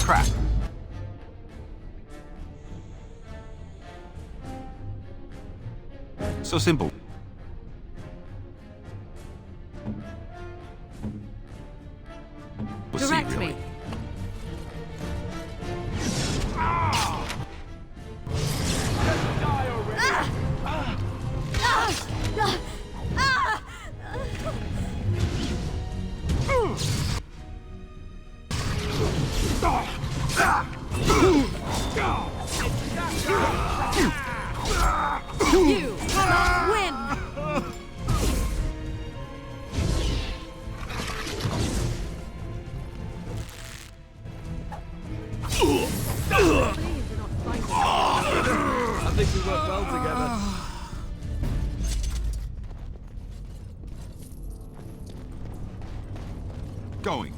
trap. So simple. We'll see, Direct really. me. You cannot win! I think we work well together. Going.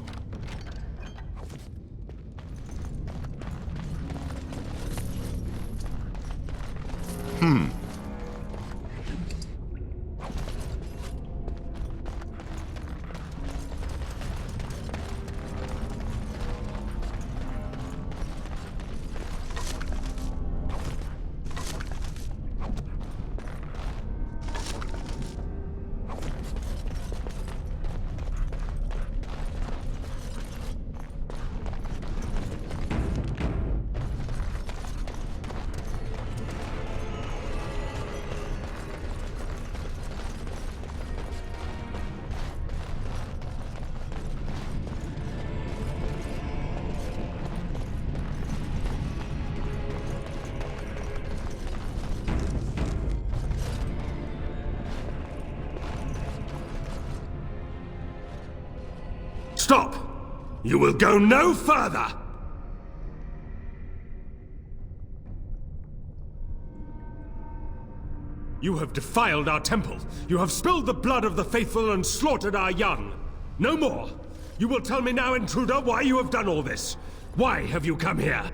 Stop! You will go no further! You have defiled our temple. You have spilled the blood of the faithful and slaughtered our young. No more! You will tell me now, intruder, why you have done all this. Why have you come here?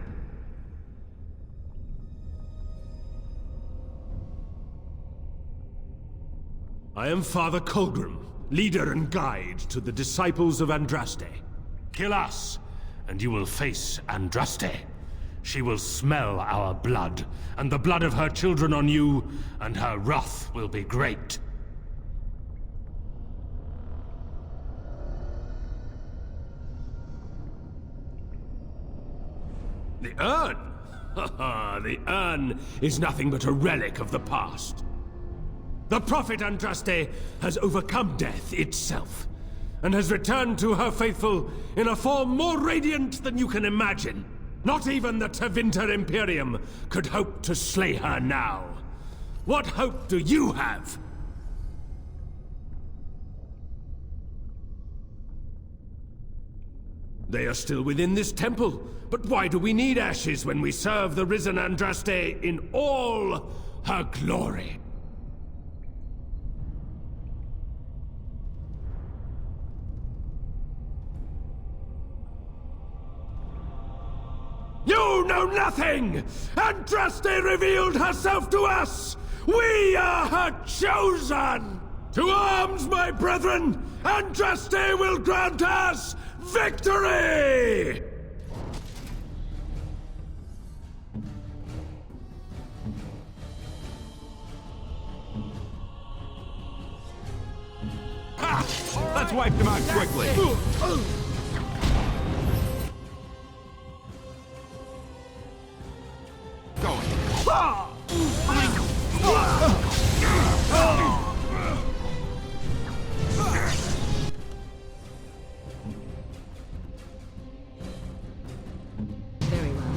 I am Father Colgrim, leader and guide to the disciples of Andraste. Kill us, and you will face Andraste. She will smell our blood, and the blood of her children on you, and her wrath will be great. The urn? The urn is nothing but a relic of the past. The prophet Andraste has overcome death itself, and has returned to her faithful in a form more radiant than you can imagine. Not even the Tevinter Imperium could hope to slay her now. What hope do you have? They are still within this temple, but why do we need ashes when we serve the risen Andraste in all her glory? You know nothing! Andraste revealed herself to us! We are her chosen! To arms, my brethren! Andraste will grant us victory! Ha! Let's wipe them out quickly. Very well.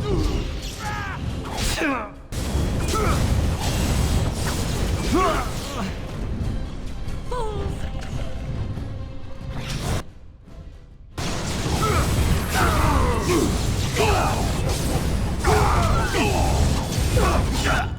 Yeah.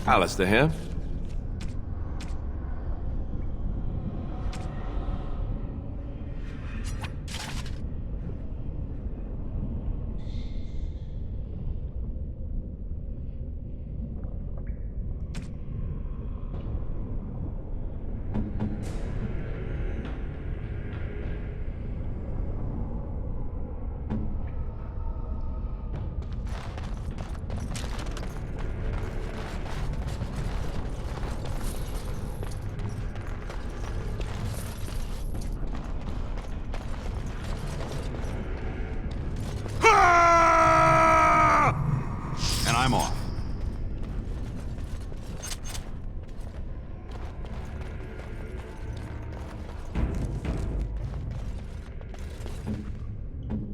Alistair here. And I'm off.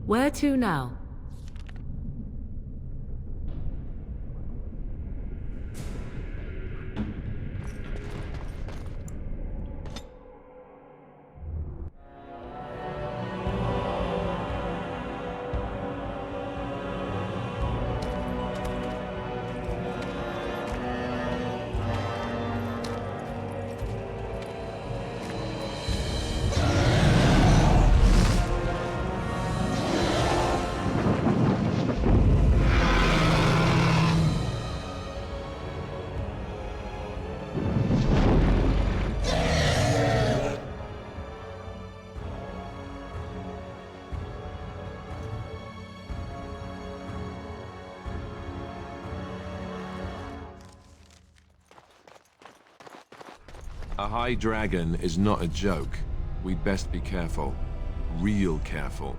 Where to now? A high dragon is not a joke. We'd best be careful. Real careful.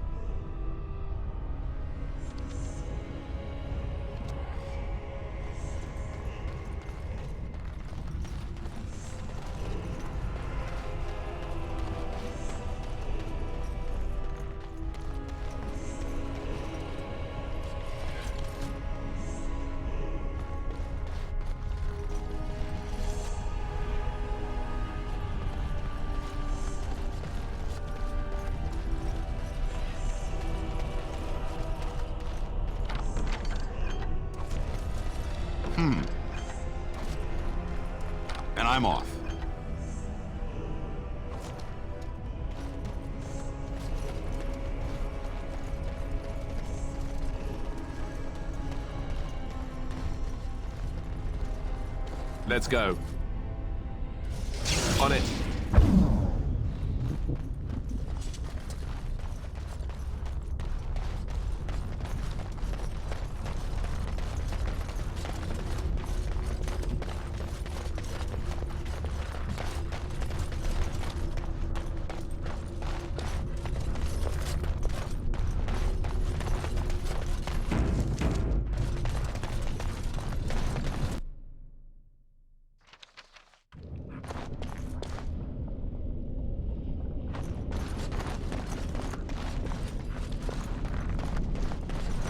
And I'm off. Let's go. On it.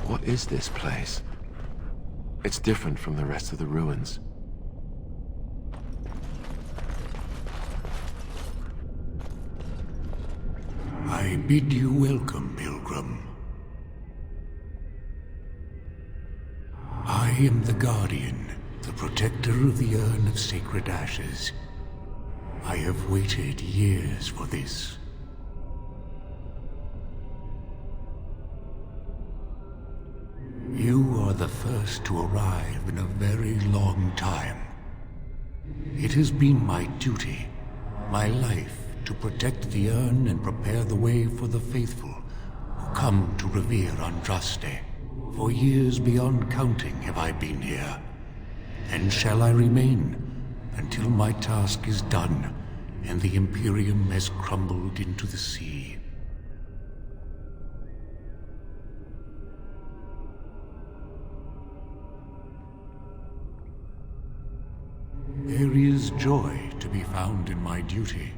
What is this place? It's different from the rest of the ruins. I bid you welcome, pilgrim. I am the Guardian, the protector of the Urn of Sacred Ashes. I have waited years for this. You are the first to arrive in a very long time. It has been my duty, my life, to protect the urn and prepare the way for the faithful who come to revere Andraste. For years beyond counting have I been here, and shall I remain until my task is done and the Imperium has crumbled into the sea. There is joy to be found in my duty.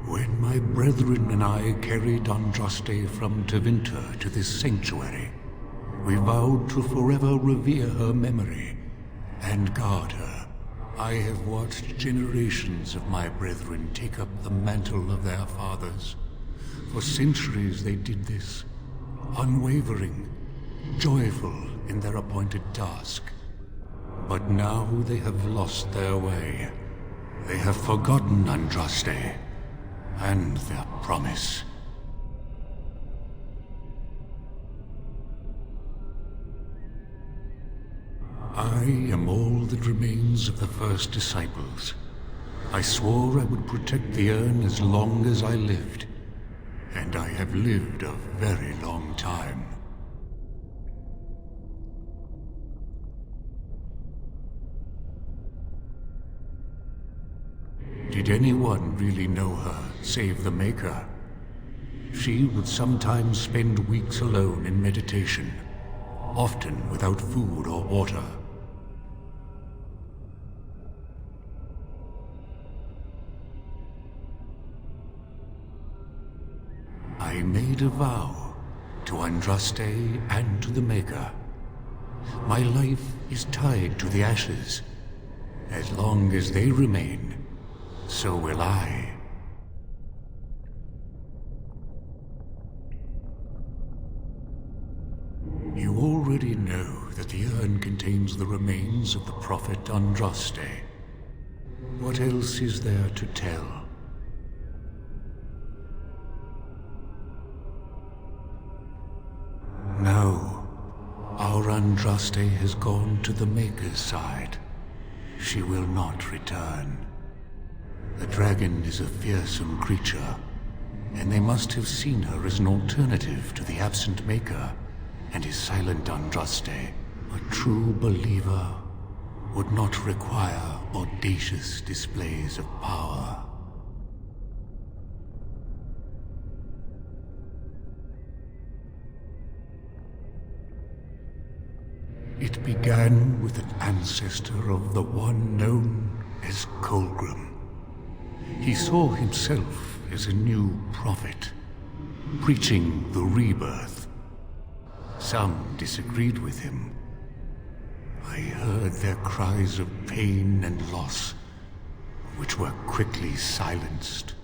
When my brethren and I carried Andraste from Tevinter to this sanctuary, we vowed to forever revere her memory and guard her. I have watched generations of my brethren take up the mantle of their fathers. For centuries they did this, unwavering, joyful in their appointed task. But now they have lost their way. They have forgotten Andraste and their promise. I am all that remains of the first disciples. I swore I would protect the urn as long as I lived, and I have lived a very long time. Did anyone really know her, save the Maker? She would sometimes spend weeks alone in meditation, often without food or water. I made a vow to Andraste and to the Maker. My life is tied to the ashes. As long as they remain, so will I. You already know that the urn contains the remains of the prophet Andraste. What else is there to tell? No. Our Andraste has gone to the Maker's side. She will not return. The dragon is a fearsome creature, and they must have seen her as an alternative to the absent Maker and his silent Andraste. A true believer would not require audacious displays of power. It began with an ancestor of the one known as Colgrim. He saw himself as a new prophet, preaching the rebirth. Some disagreed with him. I heard their cries of pain and loss, which were quickly silenced.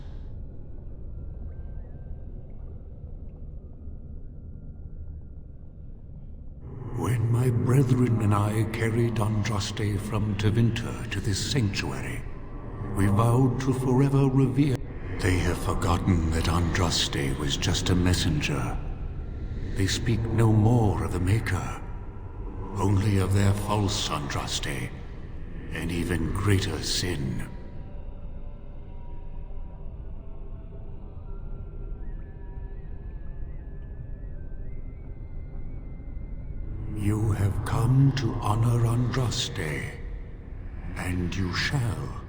When my brethren and I carried Andraste from Tevinter to this sanctuary, we vowed to forever revere. They have forgotten that Andraste was just a messenger. They speak no more of the Maker, only of their false Andraste, and even greater sin. You have come to honor Andraste, and you shall,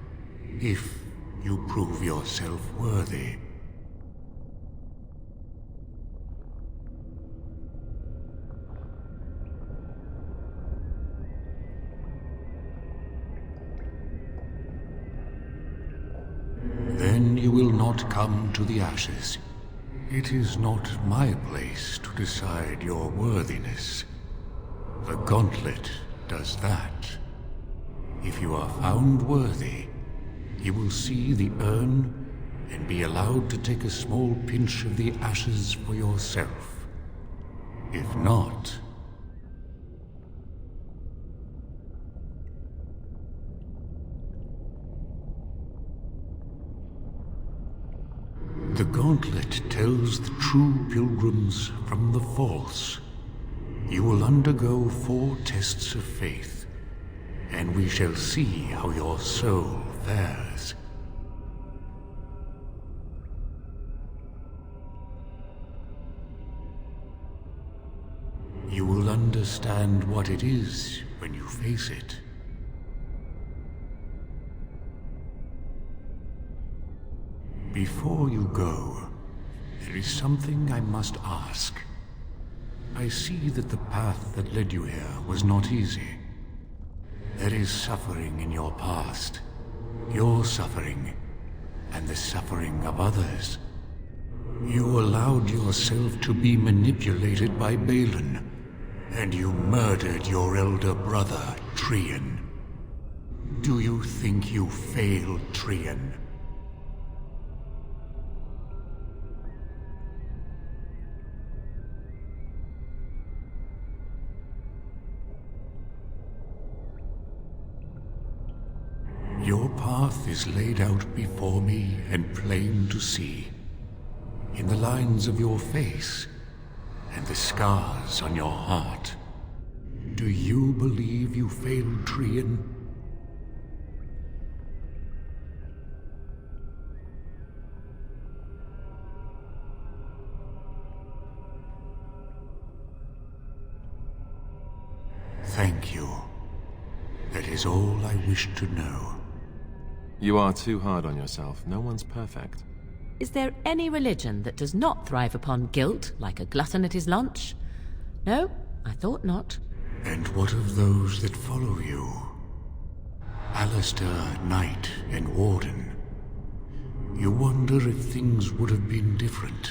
if you prove yourself worthy. Then you will not come to the ashes. It is not my place to decide your worthiness. The Gauntlet does that. If you are found worthy, you will see the urn and be allowed to take a small pinch of the ashes for yourself. If not... The Gauntlet tells the true pilgrims from the false. You will undergo 4 tests of faith, and we shall see how your soul fares. You will understand what it is when you face it. Before you go, there is something I must ask. I see that the path that led you here was not easy. There is suffering in your past. Your suffering, and the suffering of others. You allowed yourself to be manipulated by Balin, and you murdered your elder brother, Trian. Do you think you failed, Trian? Your path is laid out before me and plain to see. In the lines of your face and the scars on your heart. Do you believe you failed Trian? Thank you. That is all I wish to know. You are too hard on yourself. No one's perfect. Is there any religion that does not thrive upon guilt, like a glutton at his lunch? No, I thought not. And what of those that follow you? Alistair, Knight, and Warden. You wonder if things would have been different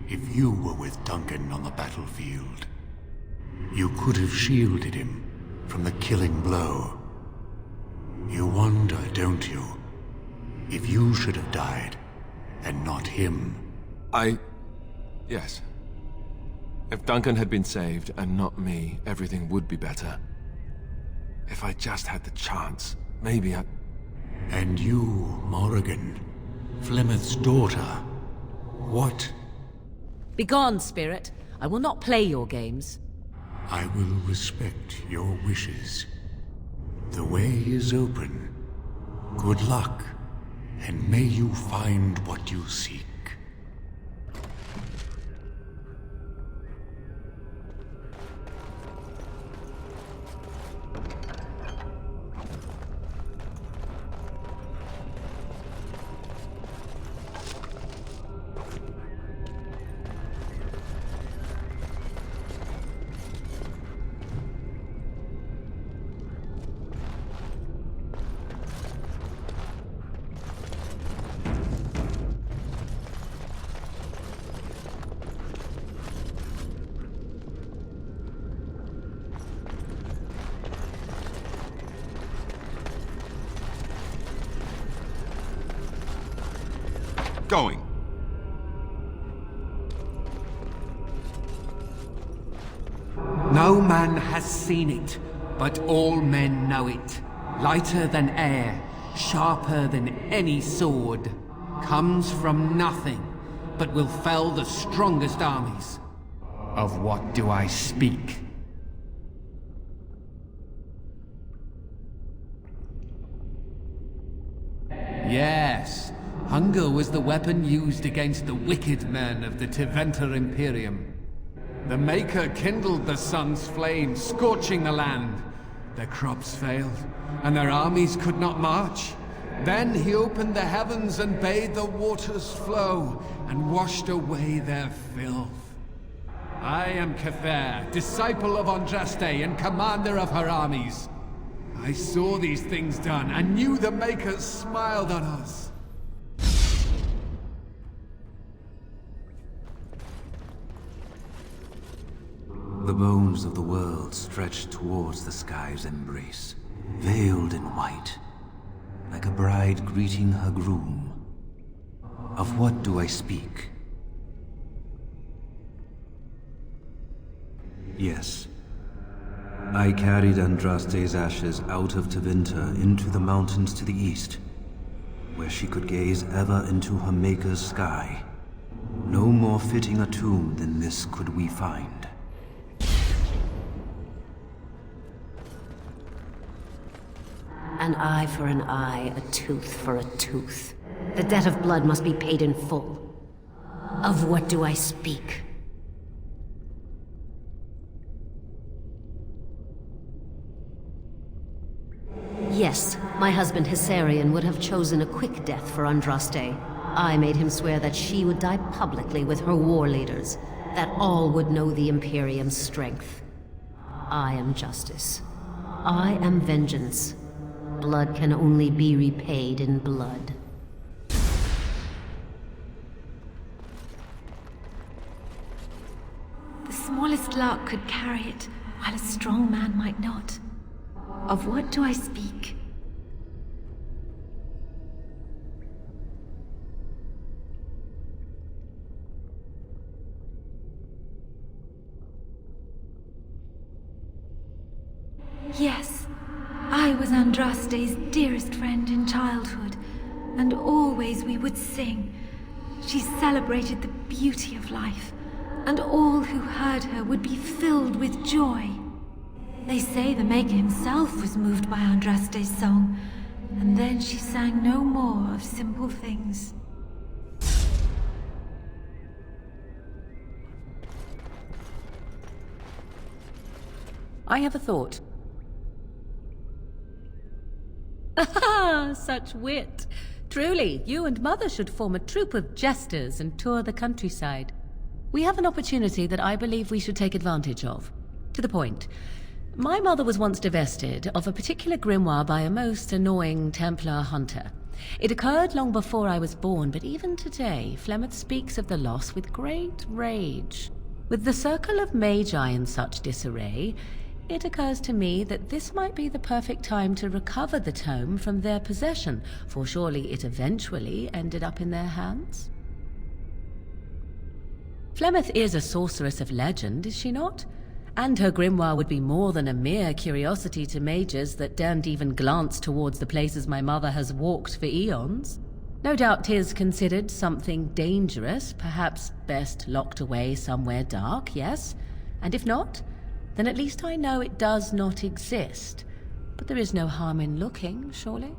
if you were with Duncan on the battlefield. You could have shielded him from the killing blow. You wonder, don't you, if you should have died and not him? Yes. If Duncan had been saved and not me, everything would be better. If I just had the chance, maybe I... And you, Morrigan, Flemeth's daughter, what? Begone, spirit. I will not play your games. I will respect your wishes. The way is open. Good luck, and may you find what you seek. Going. No man has seen it, but all men know it. Lighter than air, sharper than any sword. Comes from nothing, but will fell the strongest armies. Of what do I speak? Yes, hunger was the weapon used against the wicked men of the Tevinter Imperium. The Maker kindled the sun's flame, scorching the land. Their crops failed, and their armies could not march. Then he opened the heavens and bade the waters flow, and washed away their filth. I am Cather, disciple of Andraste and commander of her armies. I saw these things done, and knew the Makers smiled on us. The bones of the world stretched towards the sky's embrace, veiled in white, like a bride greeting her groom. Of what do I speak? Yes. I carried Andraste's ashes out of Tevinter into the mountains to the east, where she could gaze ever into her Maker's sky. No more fitting a tomb than this could we find. An eye for an eye, a tooth for a tooth. The debt of blood must be paid in full. Of what do I speak? Yes, my husband Hissarion would have chosen a quick death for Andraste. I made him swear that she would die publicly with her war leaders, that all would know the Imperium's strength. I am justice. I am vengeance. Blood can only be repaid in blood. The smallest lark could carry it, while a strong man might not. Of what do I speak? Yes, I was Andraste's dearest friend in childhood, and always we would sing. She celebrated the beauty of life, and all who heard her would be filled with joy. They say the Maker himself was moved by Andraste's song, and then she sang no more of simple things. I have a thought. Ah, such wit! Truly, you and Mother should form a troupe of jesters and tour the countryside. We have an opportunity that I believe we should take advantage of. To the point. My mother was once divested of a particular grimoire by a most annoying Templar hunter. It occurred long before I was born, but even today, Flemeth speaks of the loss with great rage. With the circle of magi in such disarray, it occurs to me that this might be the perfect time to recover the tome from their possession, for surely it eventually ended up in their hands. Flemeth is a sorceress of legend, is she not? And her grimoire would be more than a mere curiosity to mages that daren't even glance towards the places my mother has walked for eons. No doubt 'tis considered something dangerous, perhaps best locked away somewhere dark, yes? And if not, then at least I know it does not exist. But there is no harm in looking, surely?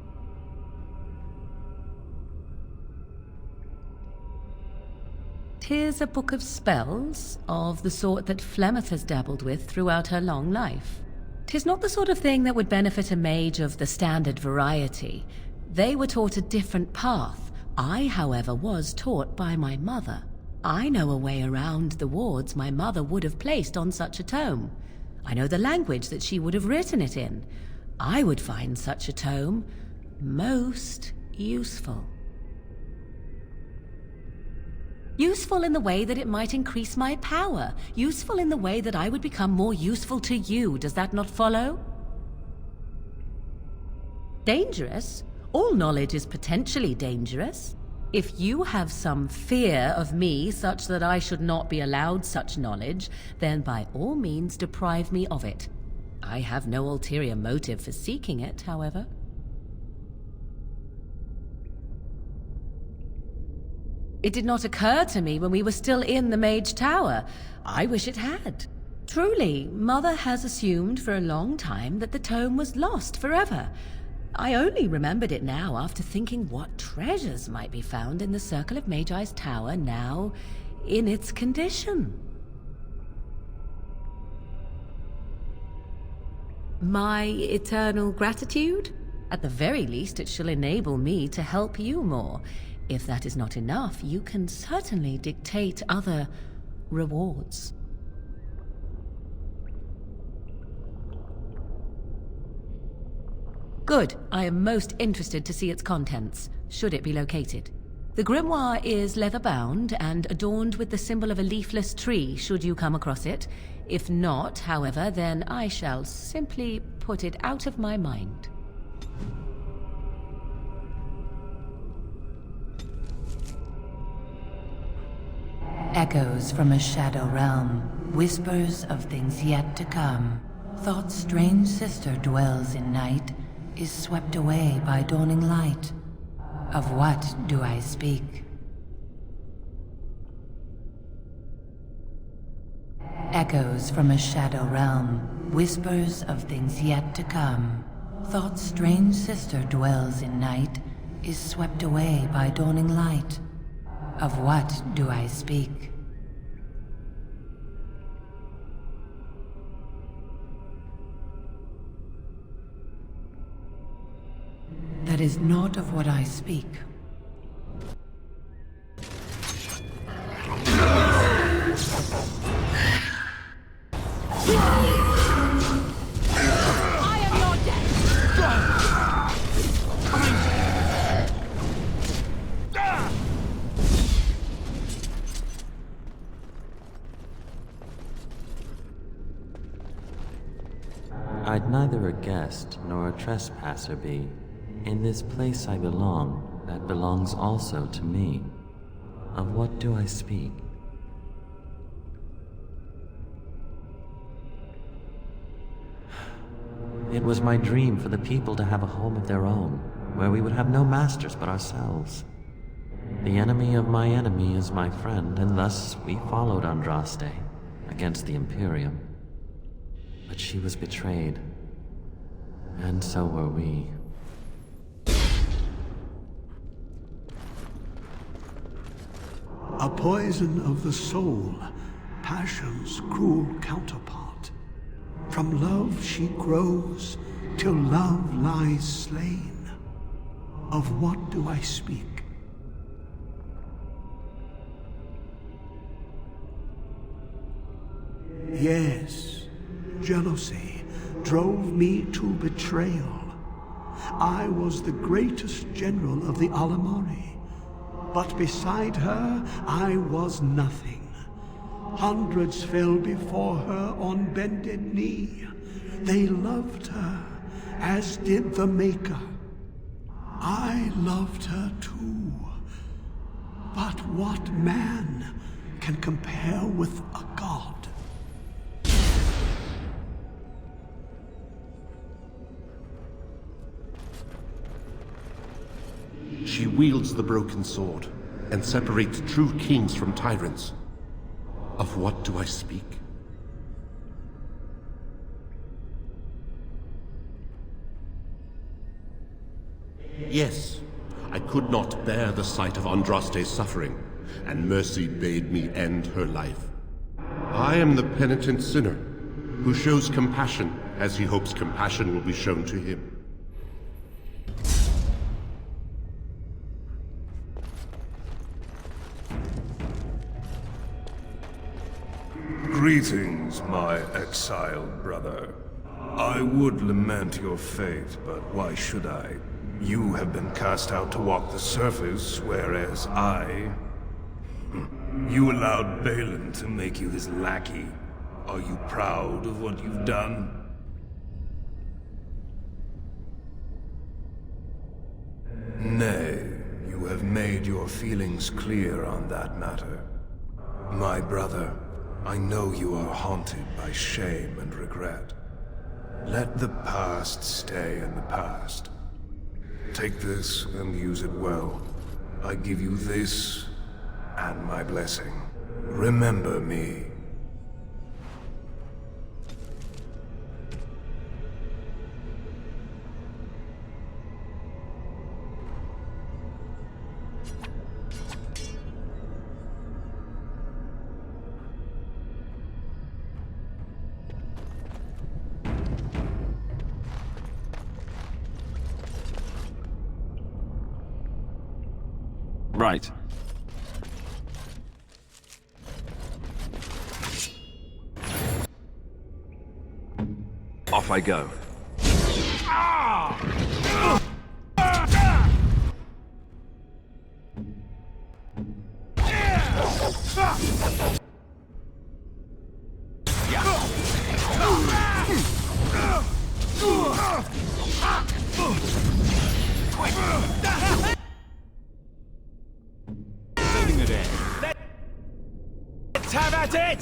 Tis a book of spells, of the sort that Flemeth has dabbled with throughout her long life. 'Tis not the sort of thing that would benefit a mage of the standard variety. They were taught a different path. I, however, was taught by my mother. I know a way around the wards my mother would have placed on such a tome. I know the language that she would have written it in. I would find such a tome most useful. Useful in the way that it might increase my power. Useful in the way that I would become more useful to you. Does that not follow? Dangerous? All knowledge is potentially dangerous. If you have some fear of me such that I should not be allowed such knowledge, then by all means deprive me of it. I have no ulterior motive for seeking it, however. It did not occur to me when we were still in the Mage Tower. I wish it had. Truly, Mother has assumed for a long time that the tome was lost forever. I only remembered it now after thinking what treasures might be found in the Circle of Magi's Tower now in its condition. My eternal gratitude? At the very least, it shall enable me to help you more. If that is not enough, you can certainly dictate other rewards. Good. I am most interested to see its contents, should it be located. The grimoire is leather-bound and adorned with the symbol of a leafless tree, should you come across it. If not, however, then I shall simply put it out of my mind. Echoes from a shadow realm, whispers of things yet to come. Thought's strange sister dwells in night, is swept away by dawning light. Of what do I speak? Echoes from a shadow realm, whispers of things yet to come. Thought's strange sister dwells in night, is swept away by dawning light. Of what do I speak? That is not of what I speak. I am your death! I'd neither a guest nor a trespasser be. In this place I belong, that belongs also to me. Of what do I speak? It was my dream for the people to have a home of their own, where we would have no masters but ourselves. The enemy of my enemy is my friend, and thus we followed Andraste against the Imperium. But she was betrayed, and so were we. A poison of the soul, passion's cruel counterpart. From love she grows, till love lies slain. Of what do I speak? Yes, jealousy drove me to betrayal. I was the greatest general of the Alamari, but beside her I was nothing. Hundreds fell before her on bended knee. They loved her, as did the Maker. I loved her too. But what man can compare with a god? She wields the broken sword and separates true kings from tyrants. Of what do I speak? Yes, I could not bear the sight of Andraste's suffering, and mercy bade me end her life. I am the penitent sinner, who shows compassion as he hopes compassion will be shown to him. Greetings, my exiled brother. I would lament your fate, but why should I? You have been cast out to walk the surface, whereas I... You allowed Balin to make you his lackey. Are you proud of what you've done? Nay, you have made your feelings clear on that matter. My brother, I know you are haunted by shame and regret. Let the past stay in the past. Take this and use it well. I give you this and my blessing. Remember me. Right. Off I go. Let's have at it!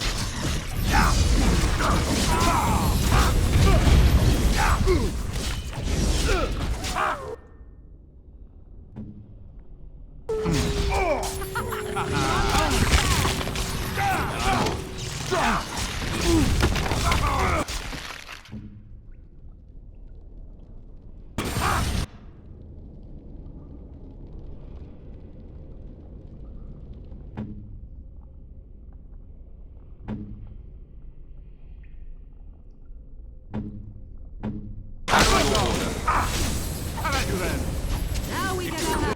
Now we get our...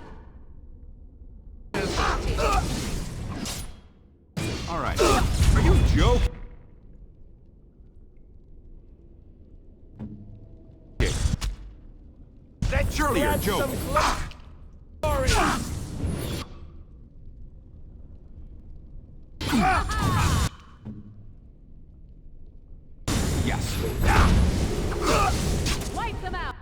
All right. Are you joking? That surely you're joking. Yes. Wipe them out!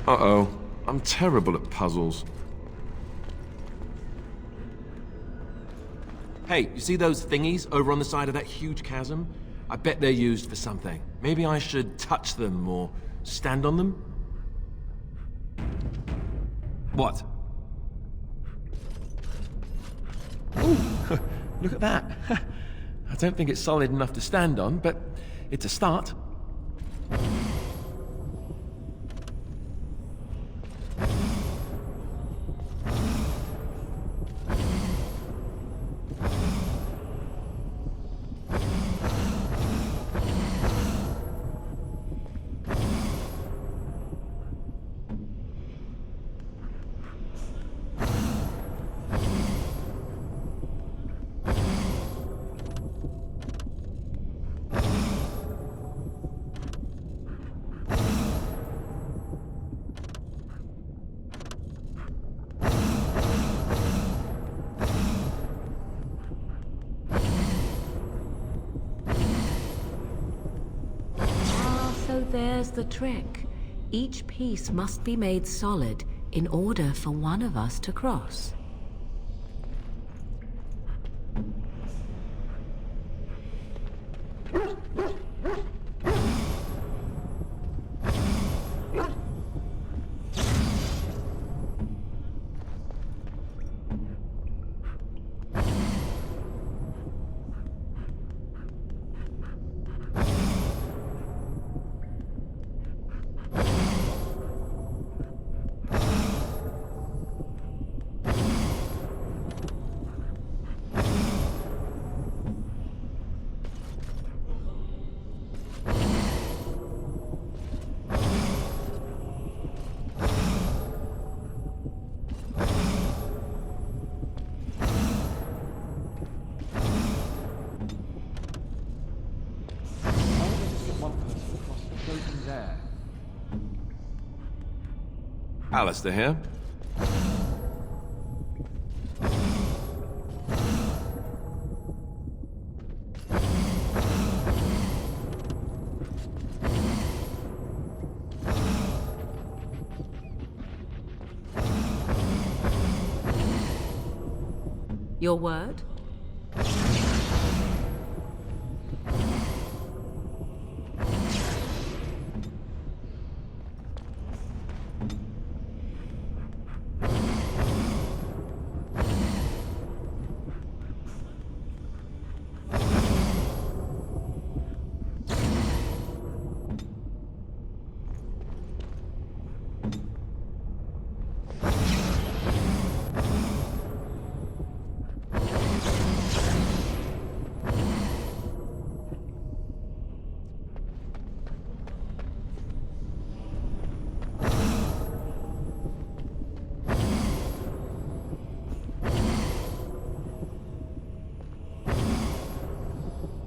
Uh-oh. I'm terrible at puzzles. Hey, you see those thingies over on the side of that huge chasm? I bet they're used for something. Maybe I should touch them or stand on them? What? Ooh, look at that. I don't think it's solid enough to stand on, but it's a start. So there's the trick. Each piece must be made solid in order for one of us to cross. Alistair here. Your word?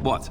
What?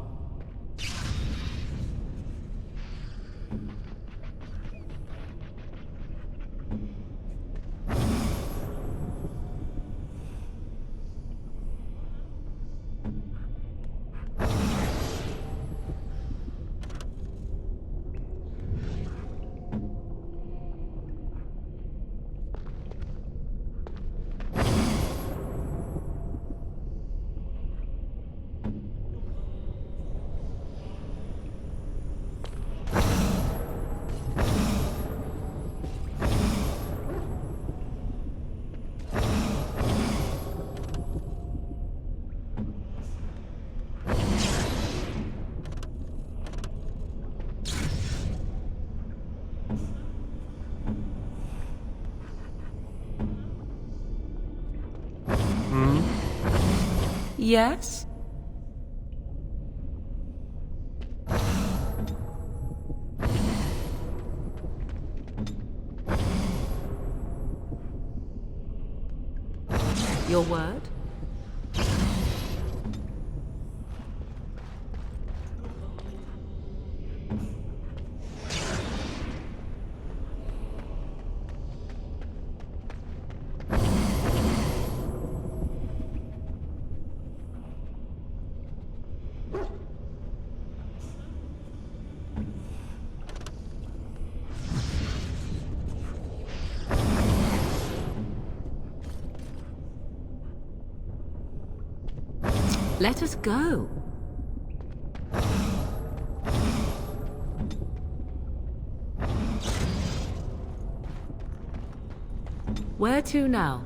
Yes? Your word? Let us go. Where to now?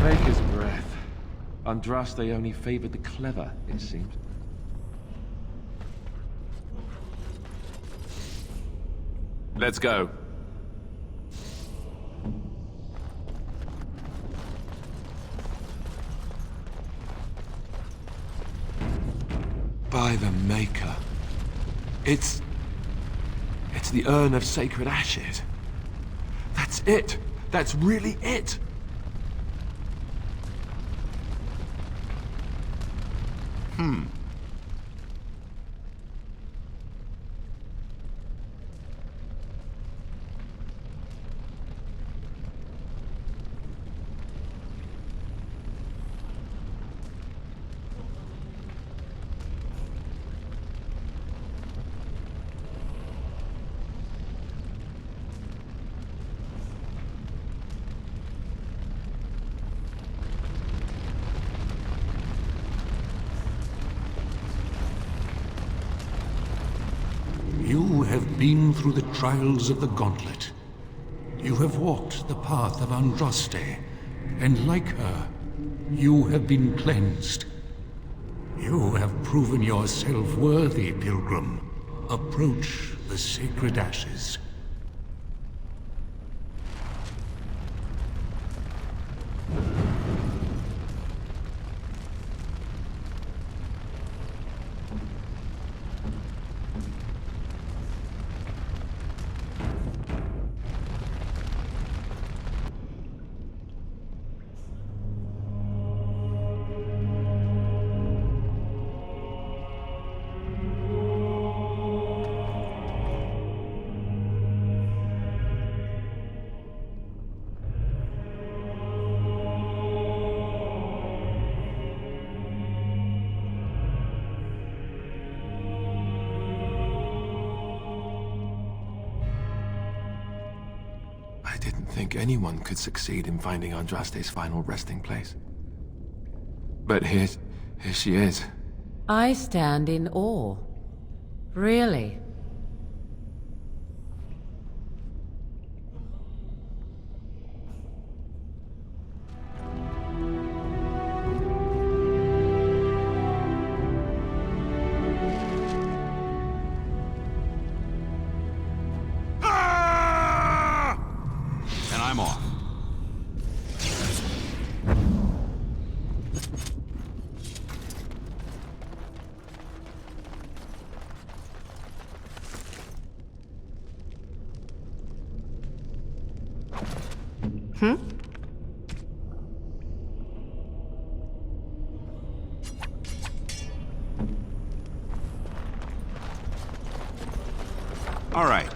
Maker's breath. Andraste only favored the clever, it seems. Let's go. By the Maker. It's the Urn of Sacred Ashes. That's it. That's really it. You have been through the trials of the Gauntlet. You have walked the path of Andraste, and like her, you have been cleansed. You have proven yourself worthy, Pilgrim. Approach the sacred ashes. think anyone could succeed in finding Andraste's final resting place. But here she is. I stand in awe. Really. And I'm off. All right.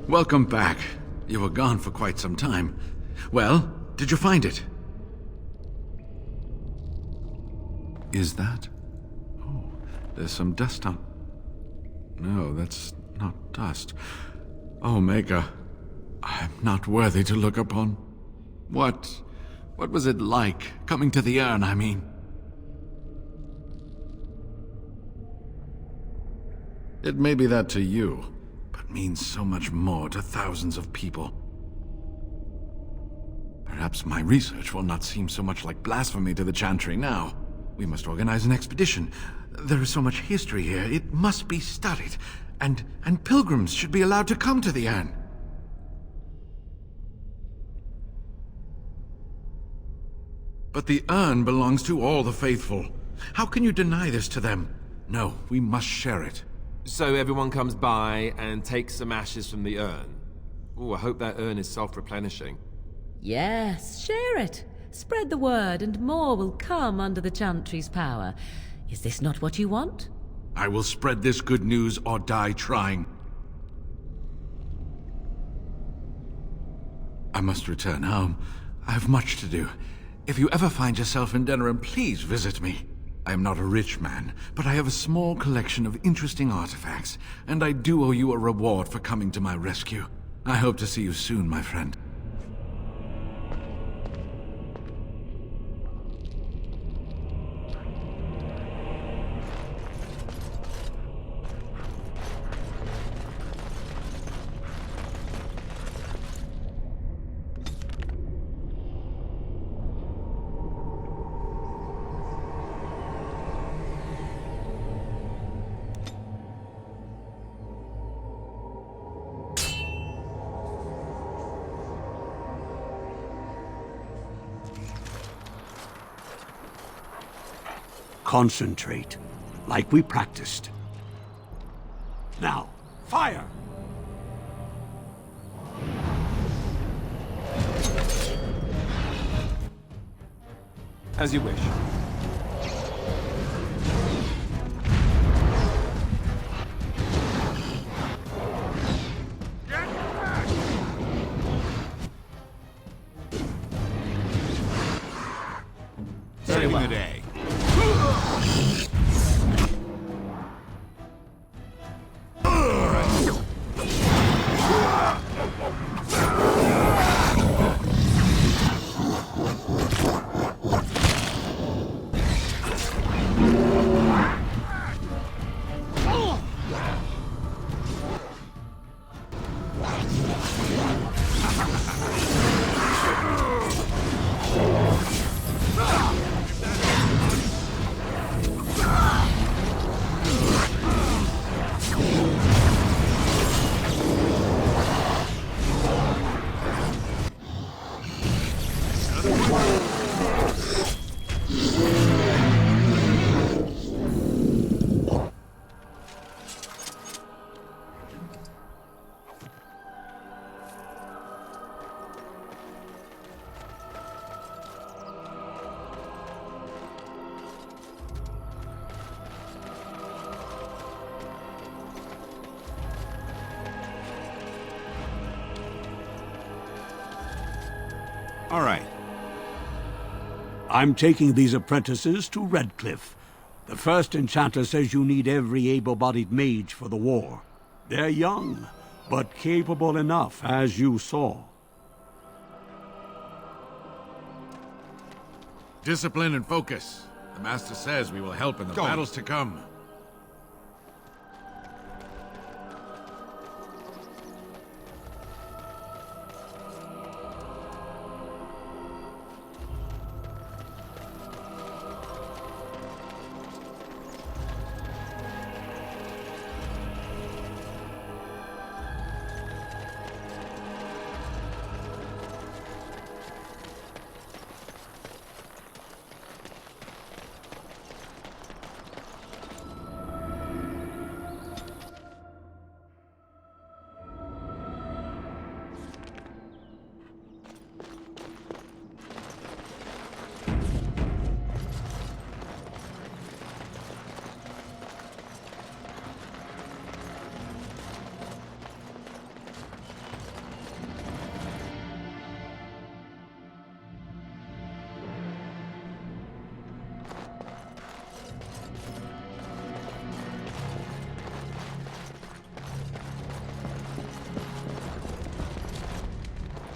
Welcome back. You were gone for quite some time. Well, did you find it? Is that? Oh, there's some dust on... No, that's not dust. Oh, Maker, I'm not worthy to look upon. What was it like, coming to the urn, I mean? It may be that to you, but means so much more to thousands of people. Perhaps my research will not seem so much like blasphemy to the Chantry now. We must organize an expedition. There is so much history here, it must be studied. And pilgrims should be allowed to come to the urn. But the urn belongs to all the faithful. How can you deny this to them? No, we must share it. So everyone comes by and takes some ashes from the urn. Oh, I hope that urn is self-replenishing. Yes, share it. Spread the word and more will come under the Chantry's power. Is this not what you want? I will spread this good news or die trying. I must return home. I have much to do. If you ever find yourself in Denerim, please visit me. I am not a rich man, but I have a small collection of interesting artifacts, and I do owe you a reward for coming to my rescue. I hope to see you soon, my friend. Concentrate, like we practiced. Now, Fire! As you wish. Saving the day. All right. I'm taking these apprentices to Redcliffe. The first enchanter says you need every able-bodied mage for the war. They're young, but capable enough, as you saw. Discipline and focus. The Master says we will help in the battles to come.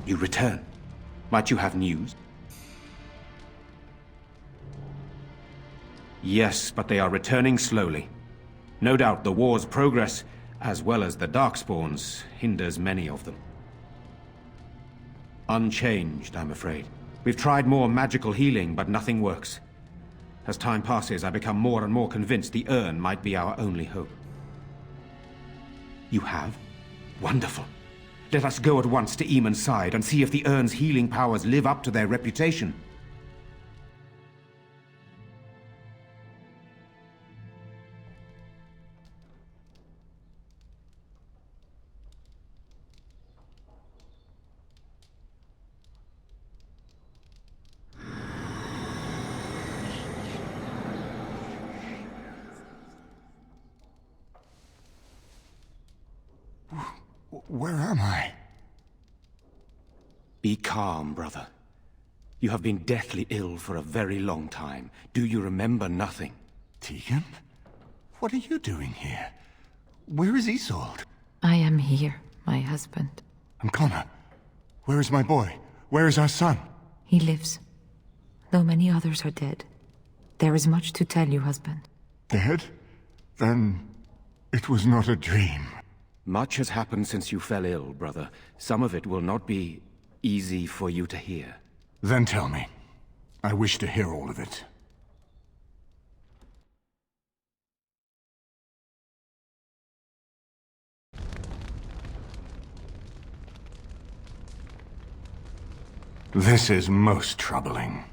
You return. Might you have news? Yes, but they are returning slowly. No doubt the war's progress, as well as the Darkspawns, hinders many of them. Unchanged, I'm afraid. We've tried more magical healing, but nothing works. As time passes, I become more and more convinced the urn might be our only hope. You have? Wonderful. Let us go at once to Eamon's side and see if the urn's healing powers live up to their reputation. Where am I? Be calm, brother. You have been deathly ill for a very long time. Do you remember nothing? Tegan? What are you doing here? Where is Isolde? I am here, my husband. And Connor? Where is my boy? Where is our son? He lives, though many others are dead. There is much to tell you, husband. Dead? Then it was not a dream. Much has happened since you fell ill, brother. Some of it will not be easy for you to hear. Then tell me. I wish to hear all of it. This is most troubling.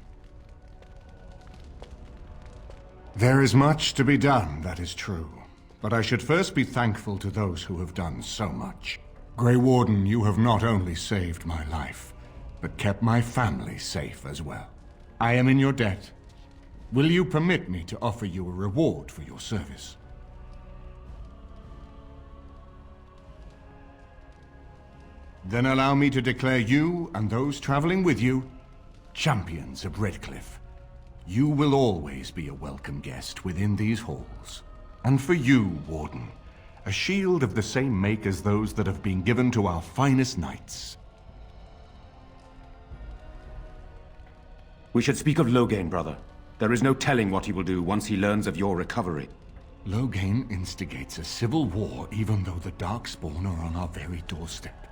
There is much to be done, that is true. but I should first be thankful to those who have done so much. Grey Warden, you have not only saved my life, but kept my family safe as well. I am in your debt. Will you permit me to offer you a reward for your service? Then allow me to declare you and those traveling with you champions of Redcliffe. You will always be a welcome guest within these halls. And for you, Warden, a shield of the same make as those that have been given to our finest knights. We should speak of Loghain, brother. There is no telling what he will do once he learns of your recovery. Loghain instigates a civil war even though the Darkspawn are on our very doorstep.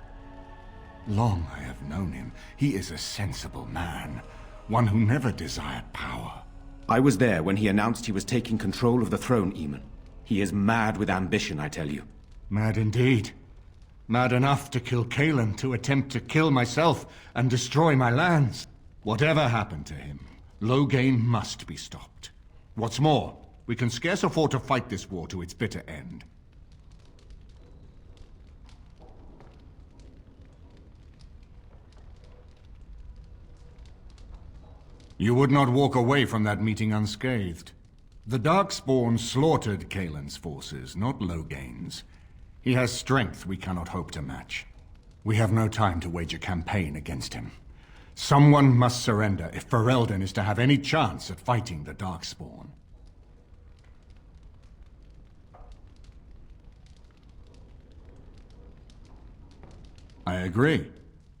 Long I have known him. He is a sensible man, one who never desired power. I was there when he announced he was taking control of the throne, Eamon. He is mad with ambition, I tell you. Mad indeed. Mad enough to kill Cailan, to attempt to kill myself and destroy my lands. Whatever happened to him, Loghain must be stopped. What's more, we can scarce afford to fight this war to its bitter end. You would not walk away from that meeting unscathed. The Darkspawn slaughtered Cailan's forces, not Loghain's. He has strength we cannot hope to match. We have no time to wage a campaign against him. Someone must surrender if Ferelden is to have any chance at fighting the Darkspawn. I agree.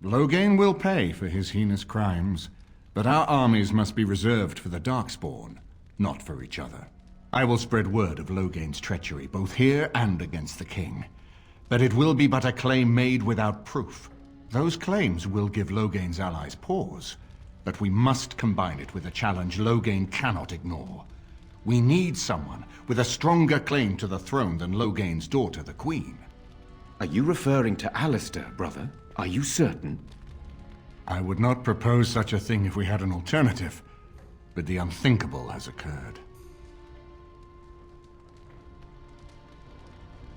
Loghain will pay for his heinous crimes. But our armies must be reserved for the Darkspawn, not for each other. I will spread word of Loghain's treachery, both here and against the king. But it will be but a claim made without proof. Those claims will give Loghain's allies pause, but we must combine it with a challenge Loghain cannot ignore. We need someone with a stronger claim to the throne than Loghain's daughter, the Queen. Are you referring to Alistair, brother? Are you certain? I would not propose such a thing if we had an alternative, but the unthinkable has occurred.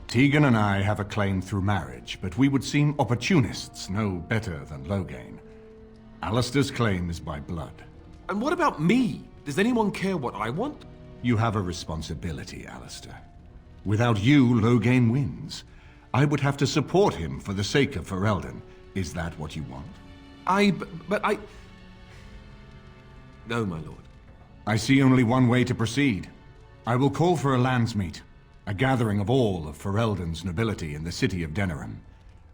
Tegan and I have a claim through marriage, but we would seem opportunists, no better than Loghain. Alistair's claim is by blood. And what about me? Does anyone care what I want? You have a responsibility, Alistair. Without you, Loghain wins. I would have to support him for the sake of Ferelden. Is that what you want? But I... No, my lord. I see only one way to proceed. I will call for a landsmeet, a gathering of all of Ferelden's nobility in the city of Denerim.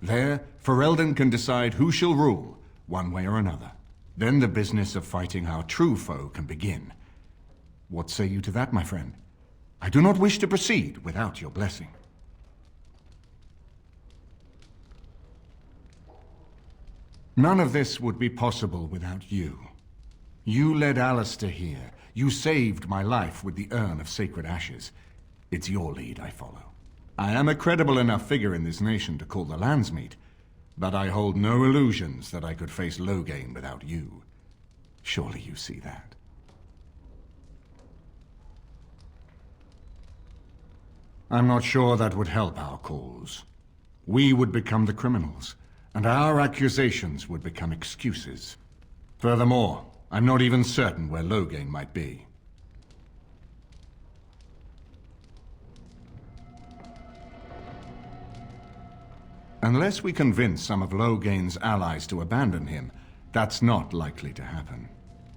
There, Ferelden can decide who shall rule, one way or another. Then the business of fighting our true foe can begin. What say you to that, my friend? I do not wish to proceed without your blessing. None of this would be possible without you. You led Alistair here. You saved my life with the urn of sacred ashes. It's your lead I follow. I am a credible enough figure in this nation to call the landsmeet, but I hold no illusions that I could face Loghain without you. Surely you see that. I'm not sure that would help our cause. We would become the criminals, and our accusations would become excuses. Furthermore, I'm not even certain where Loghain might be. Unless we convince some of Loghain's allies to abandon him, that's not likely to happen.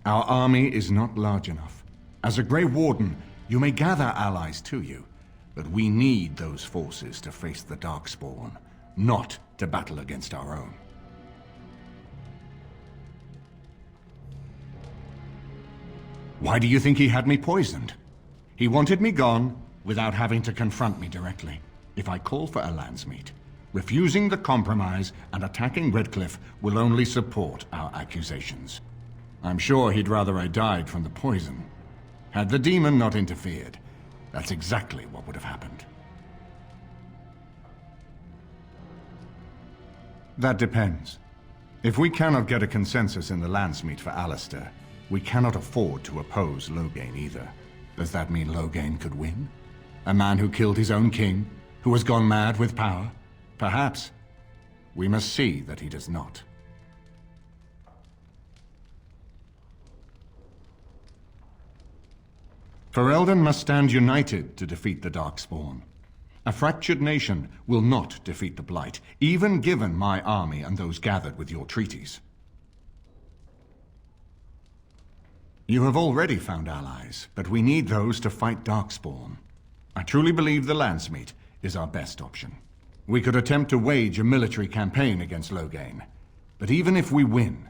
Our army is not large enough. As a Grey Warden, you may gather allies to you, but we need those forces to face the Darkspawn, not to battle against our own. Why do you think he had me poisoned? He wanted me gone without having to confront me directly. If I call for a landsmeet, refusing the compromise and attacking Redcliffe will only support our accusations. I'm sure he'd rather I died from the poison. Had the demon not interfered, that's exactly what would have happened. That depends. If we cannot get a consensus in the landsmeet for Alistair, we cannot afford to oppose Loghain either. Does that mean Loghain could win? A man who killed his own king, who has gone mad with power? Perhaps. We must see that he does not. Ferelden must stand united to defeat the Darkspawn. A fractured nation will not defeat the Blight, even given my army and those gathered with your treaties. You have already found allies, but we need those to fight Darkspawn. I truly believe the Landsmeet is our best option. We could attempt to wage a military campaign against Loghain, but even if we win,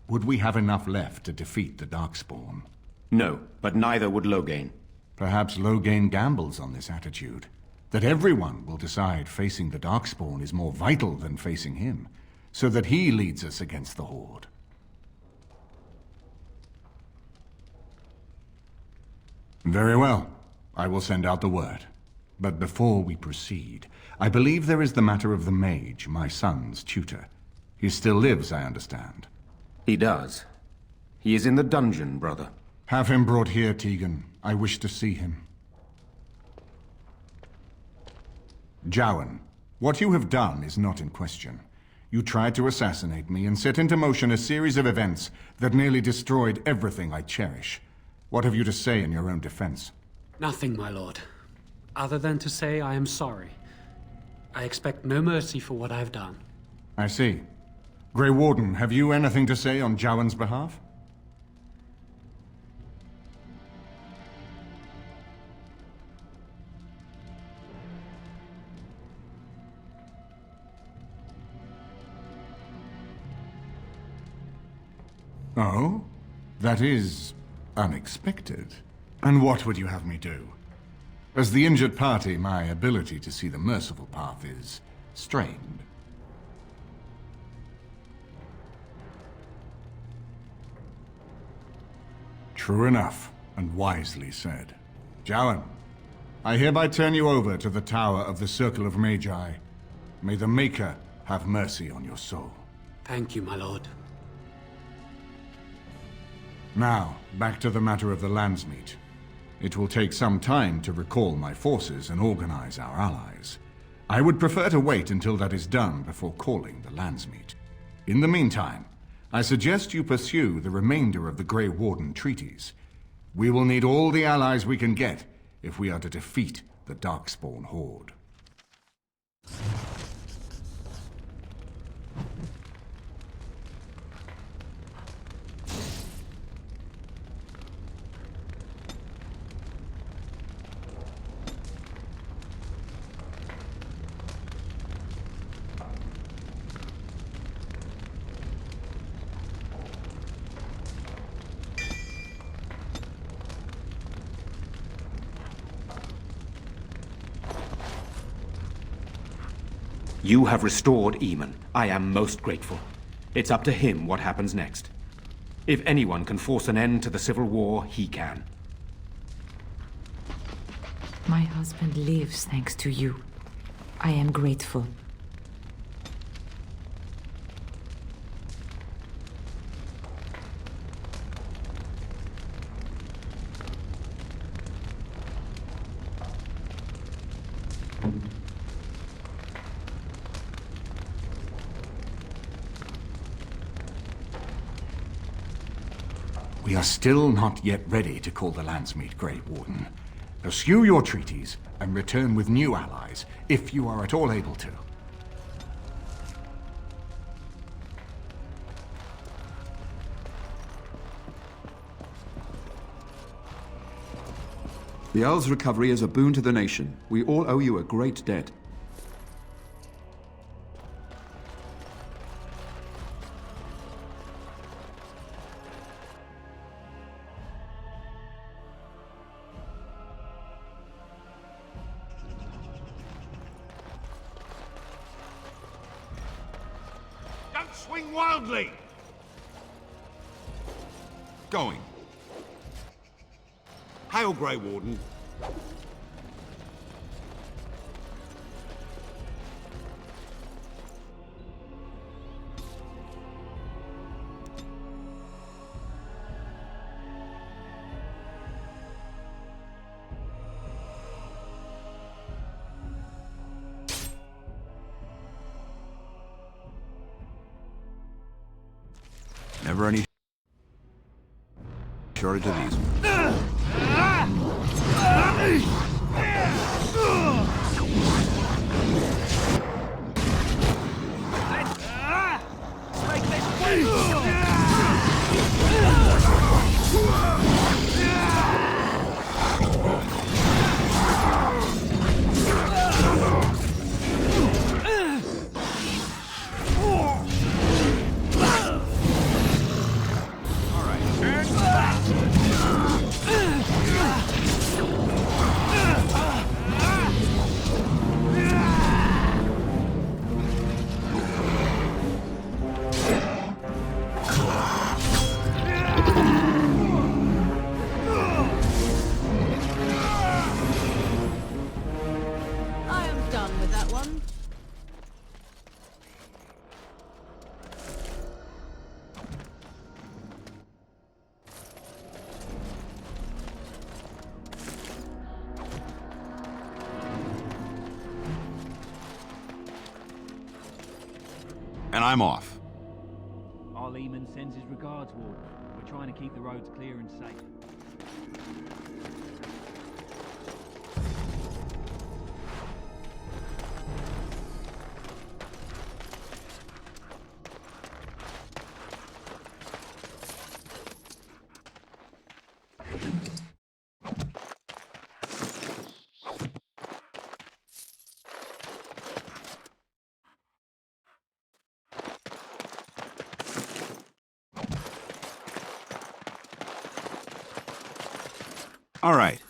would we have enough left to defeat the Darkspawn? No, but neither would Loghain. Perhaps Loghain gambles on this attitude. That everyone will decide facing the Darkspawn is more vital than facing him, so that he leads us against the Horde. Very well. I will send out the word. But before we proceed, I believe there is the matter of the mage, my son's tutor. He still lives, I understand. He does. He is in the dungeon, brother. Have him brought here, Tegan. I wish to see him. Jowan, what you have done is not in question. You tried to assassinate me and set into motion a series of events that nearly destroyed everything I cherish. What have you to say in your own defense? Nothing, my lord. Other than to say I am sorry. I expect no mercy for what I have done. I see. Grey Warden, have you anything to say on Jowan's behalf? Oh? That is unexpected. And what would you have me do? As the injured party, my ability to see the merciful path is strained. True enough, and wisely said. Jowan, I hereby turn you over to the Tower of the Circle of Magi. May the Maker have mercy on your soul. Thank you, my lord. Now, back to the matter of the Landsmeet. It will take some time to recall my forces and organize our allies. I would prefer to wait until that is done before calling the Landsmeet. In the meantime, I suggest you pursue the remainder of the Grey Warden treaties. We will need all the allies we can get if we are to defeat the Darkspawn Horde. You have restored Eamon. I am most grateful. It's up to him what happens next. If anyone can force an end to the civil war, he can. My husband lives thanks to you. I am grateful. We are still not yet ready to call the Landsmeet, Grey Warden. Pursue your treaties and return with new allies, if you are at all able to. The Earl's recovery is a boon to the nation. We all owe you a great debt. Don't swing wildly! Going. Hail, Grey Warden. Never any shortage of these. I am done with that one. And I'm off. Our Lehman sends his regards, Warden. We're trying to keep the roads clear and safe. All right.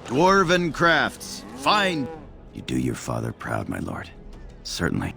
Dwarven crafts. Fine. You do your father proud, my lord. Certainly.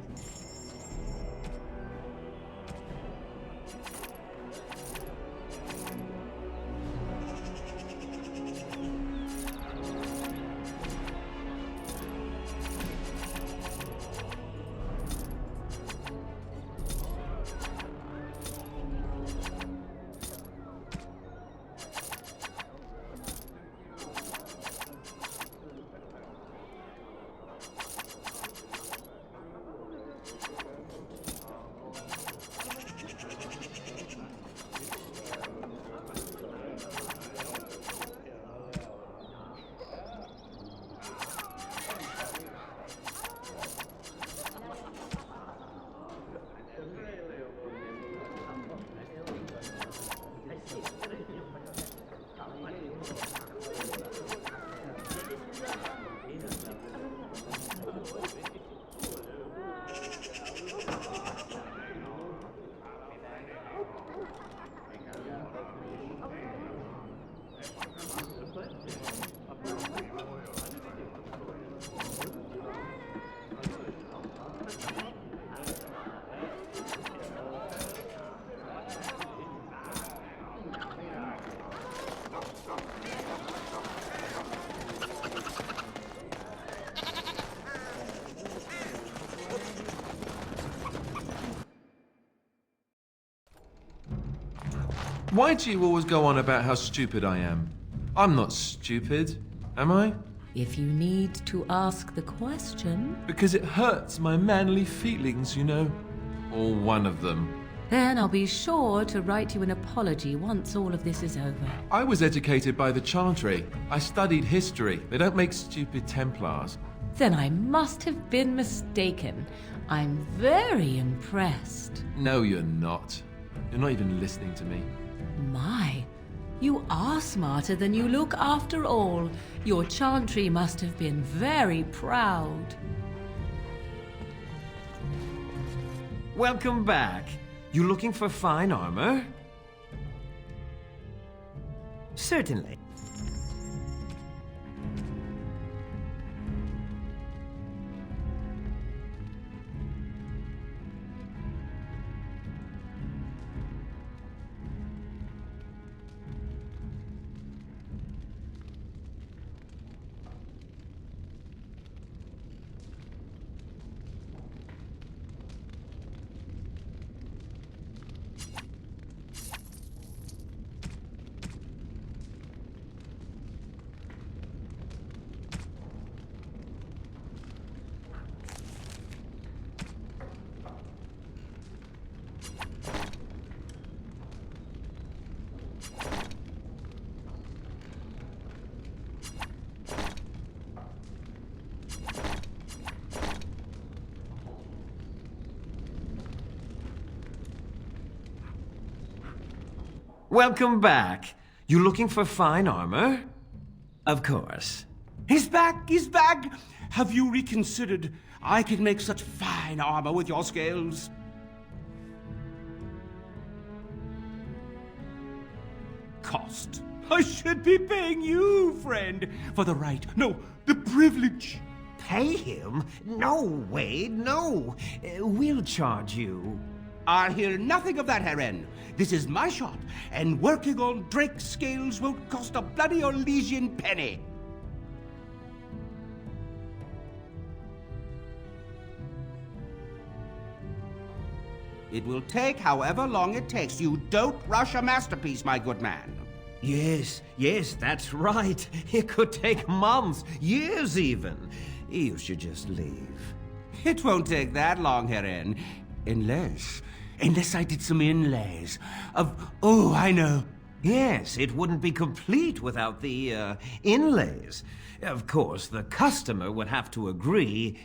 Why do you always go on about how stupid I am? I'm not stupid, am I? If you need to ask the question... Because it hurts my manly feelings, you know. Or one of them. Then I'll be sure to write you an apology once all of this is over. I was educated by the Chantry. I studied history. They don't make stupid Templars. Then I must have been mistaken. I'm very impressed. No, you're not. You're not even listening to me. My, you are smarter than you look after all. Your Chantry must have been very proud. Welcome back. You looking for fine armor? Certainly. welcome back. You looking for fine armor? Of course. He's back! He's back! Have you reconsidered? I can make such fine armor with your scales. Cost. I should be paying you, friend, for the right, no, the privilege. Pay him? No, Wade, no. We'll charge you. I'll hear nothing of that, Heron. This is my shop, and working on Drake's scales won't cost a bloody Orlesian penny. It will take however long it takes. You don't rush a masterpiece, my good man. Yes, that's right. It could take months, years even. You should just leave. It won't take that long, Heron. Unless I did some inlays of... Oh, I know. Yes, it wouldn't be complete without the, inlays. Of course, the customer would have to agree.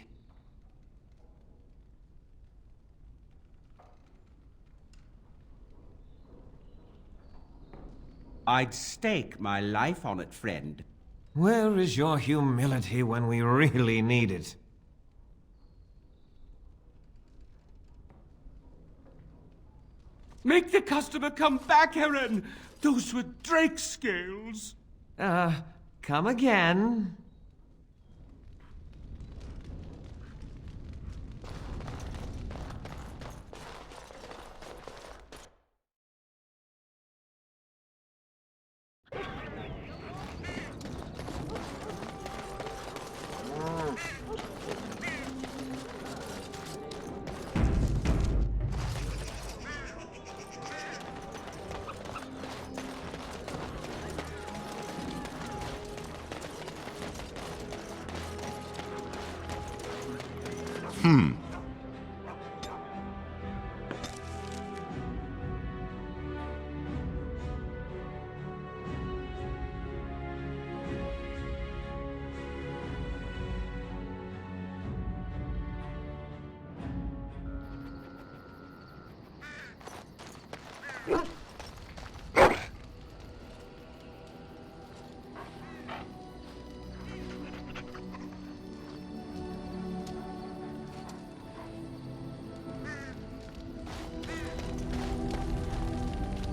I'd stake my life on it, friend. Where is your humility when we really need it? Make the customer come back, Heron! Those were Drake's scales! Come again.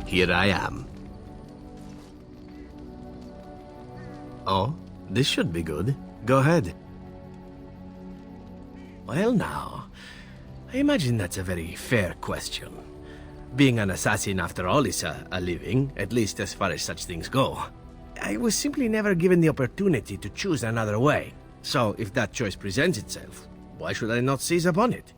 Here I am. Oh, this should be good. Go ahead. Well now, I imagine that's a very fair question. Being an assassin, after all, is a living, at least as far as such things go. I was simply never given the opportunity to choose another way. So, if that choice presents itself, why should I not seize upon it?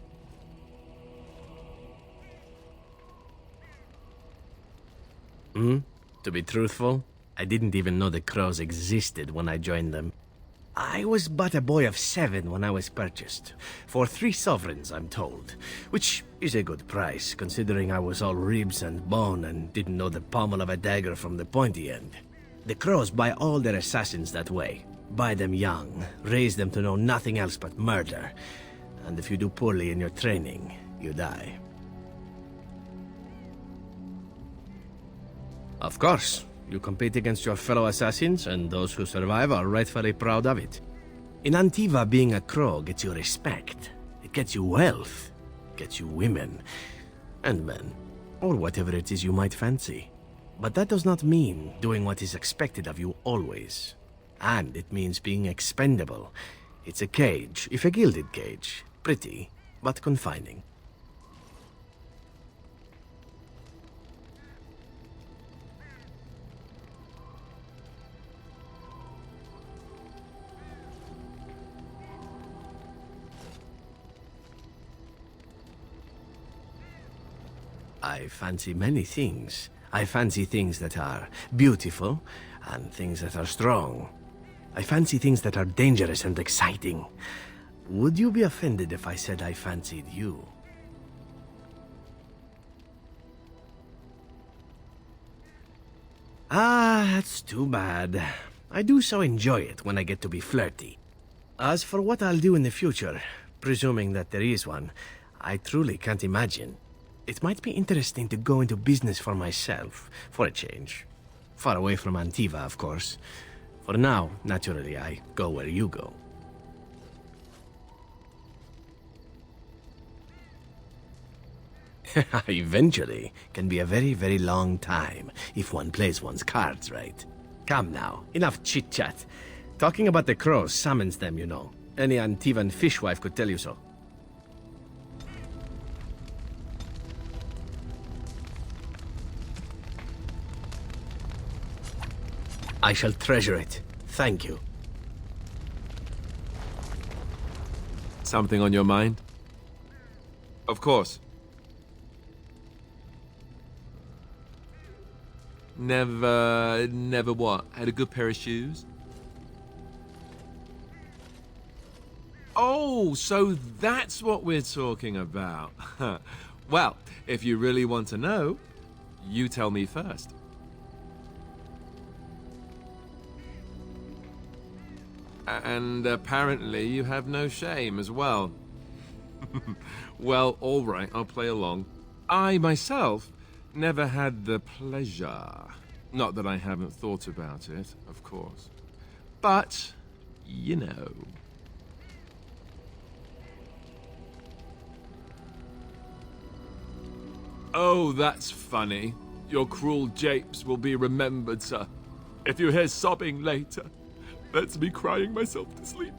To be truthful, I didn't even know the crows existed when I joined them. I was but a boy of 7 when I was purchased, for 3 sovereigns, I'm told, which is a good price, considering I was all ribs and bone and didn't know the pommel of a dagger from the pointy end. The crows buy all their assassins that way. Buy them young, raise them to know nothing else but murder, and if you do poorly in your training, you die. Of course, you compete against your fellow assassins, and those who survive are rightfully proud of it. In Antiva, being a crow gets you respect. It gets you wealth, gets you women, and men, or whatever it is you might fancy. But that does not mean doing what is expected of you always. And it means being expendable. It's a cage, if a gilded cage. Pretty, but confining. I fancy many things. I fancy things that are beautiful, and things that are strong. I fancy things that are dangerous and exciting. Would you be offended if I said I fancied you? Ah, that's too bad. I do so enjoy it when I get to be flirty. As for what I'll do in the future, presuming that there is one, I truly can't imagine. it might be interesting to go into business for myself, for a change. Far away from Antiva, of course. For now, naturally, I go where you go. Eventually can be a very, very long time if one plays one's cards right. Come now, enough chit-chat. Talking about the crows summons them, you know. Any Antivan fishwife could tell you so. I shall treasure it. Thank you. Something on your mind? Of course. Never what? Had a good pair of shoes? Oh, so that's what we're talking about. Well, if you really want to know, you tell me first. And apparently you have no shame as well. Well, all right, I'll play along. I myself never had the pleasure. Not that I haven't thought about it, of course. But, you know. Oh, that's funny. Your cruel japes will be remembered, sir. If you hear sobbing later, that's me crying myself to sleep.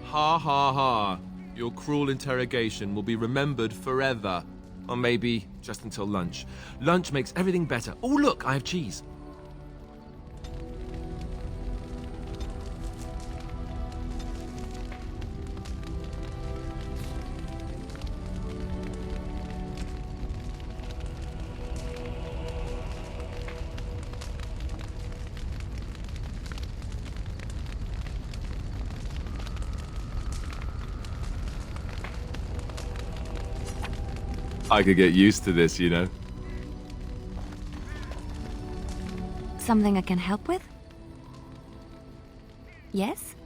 Ha ha ha. Your cruel interrogation will be remembered forever. Or maybe just until lunch. Lunch makes everything better. Oh, look, I have cheese. I could get used to this, you know. Something I can help with? Yes?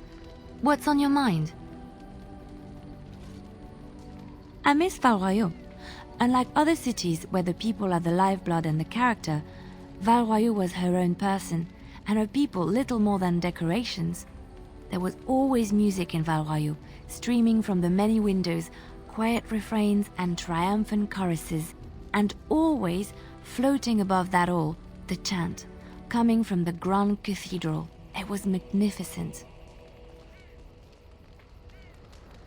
What's on your mind? I miss Val Royeaux. Unlike other cities where the people are the lifeblood and the character, Val Royeaux was her own person, and her people little more than decorations. There was always music in Val Royeaux, streaming from the many windows, quiet refrains and triumphant choruses, and always, floating above that all, the chant, coming from the Grand Cathedral. It was magnificent.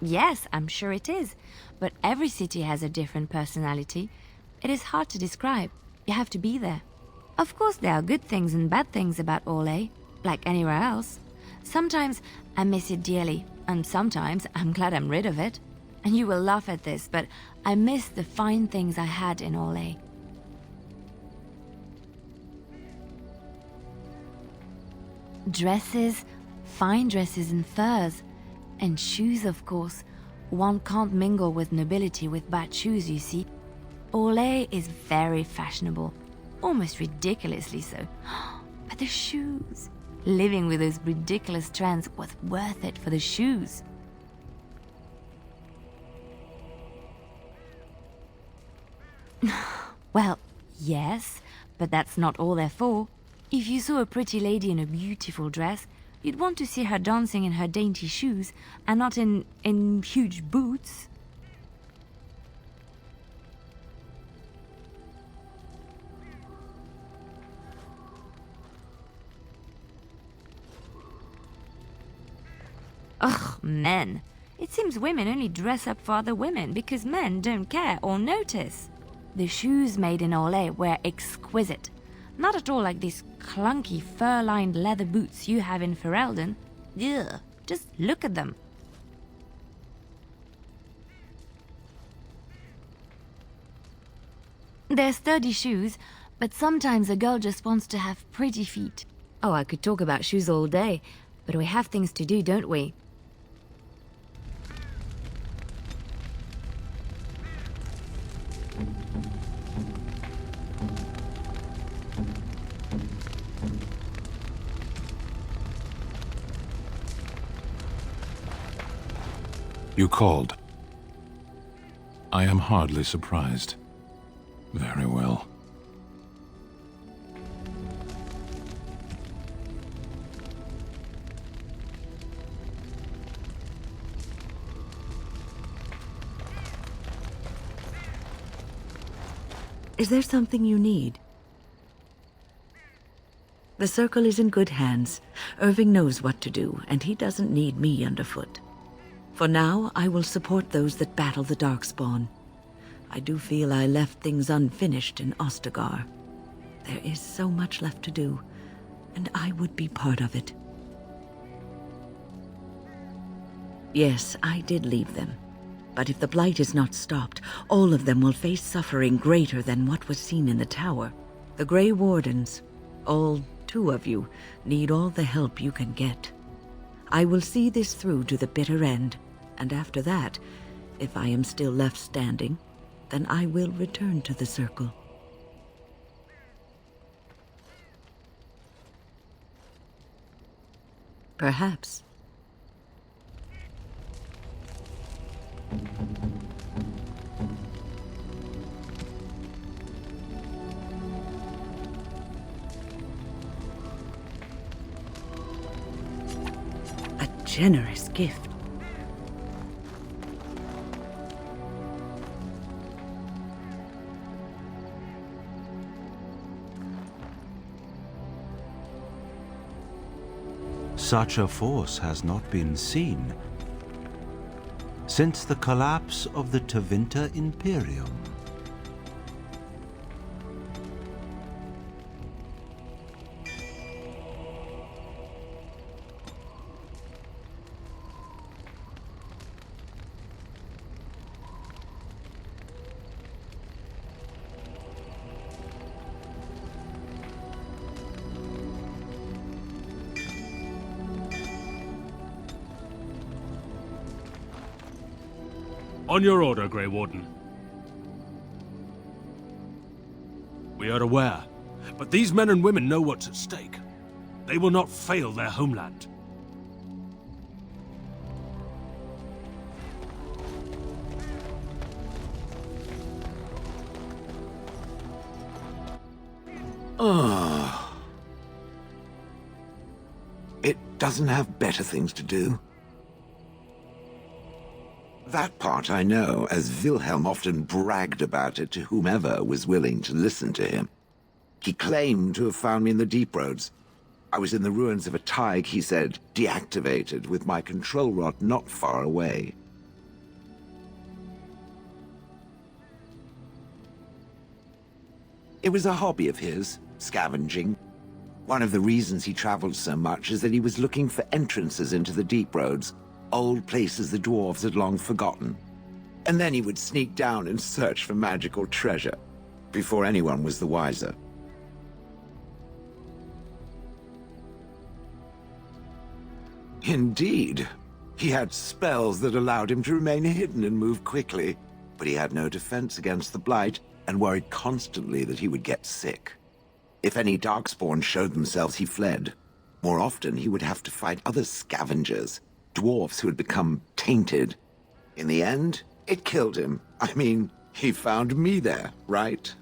Yes, I'm sure it is, but every city has a different personality. It is hard to describe. You have to be there. Of course, there are good things and bad things about Orlais, like anywhere else. Sometimes I miss it dearly, and sometimes I'm glad I'm rid of it. And you will laugh at this, but I miss the fine things I had in Orlais. Dresses, fine dresses and furs, and shoes, of course. One can't mingle with nobility with bad shoes, you see. Orlais is very fashionable, almost ridiculously so. But the shoes, living with those ridiculous trends was worth it for the shoes. Well, yes, but that's not all they're for. If you saw a pretty lady in a beautiful dress, you'd want to see her dancing in her dainty shoes and not in huge boots. Ugh, men. It seems women only dress up for other women because men don't care or notice. The shoes made in Orlais were exquisite. Not at all like these clunky fur-lined leather boots you have in Ferelden. Ugh, just look at them. They're sturdy shoes, but sometimes a girl just wants to have pretty feet. Oh, I could talk about shoes all day, but we have things to do, don't we? You called. I am hardly surprised. Very well. Is there something you need? The Circle is in good hands. Irving knows what to do, and he doesn't need me underfoot. For now, I will support those that battle the Darkspawn. I do feel I left things unfinished in Ostagar. There is so much left to do, and I would be part of it. Yes, I did leave them. But if the Blight is not stopped, all of them will face suffering greater than what was seen in the tower. The Grey Wardens, all 2 of you, need all the help you can get. I will see this through to the bitter end, and after that, if I am still left standing, then I will return to the Circle. Perhaps. A generous gift. Such a force has not been seen since the collapse of the Tevinter Imperium. On your order, Grey Warden. We are aware, but these men and women know what's at stake. They will not fail their homeland. It doesn't have better things to do. That part I know, as Wilhelm often bragged about it to whomever was willing to listen to him. He claimed to have found me in the Deep Roads. I was in the ruins of a Tig, he said, deactivated, with my control rod not far away. It was a hobby of his, scavenging. One of the reasons he traveled so much is that he was looking for entrances into the Deep Roads, old places the dwarves had long forgotten. And then he would sneak down and search for magical treasure, before anyone was the wiser. Indeed. He had spells that allowed him to remain hidden and move quickly, but he had no defense against the Blight, and worried constantly that he would get sick. If any Darkspawn showed themselves, he fled. More often, he would have to fight other scavengers, dwarfs who had become tainted. In the end, it killed him. I mean, he found me there, right?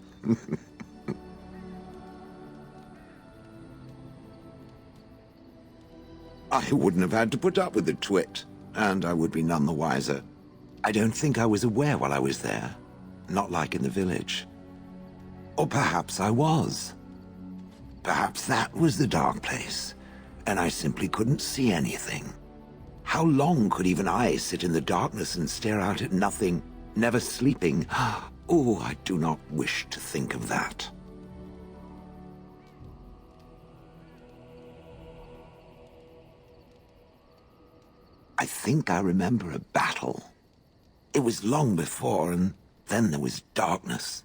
I wouldn't have had to put up with the twit, and I would be none the wiser. I don't think I was aware while I was there, not like in the village. Or perhaps I was. Perhaps that was the dark place, and I simply couldn't see anything. How long could even I sit in the darkness and stare out at nothing, never sleeping? Oh, I do not wish to think of that. I think I remember a battle. It was long before, and then there was darkness.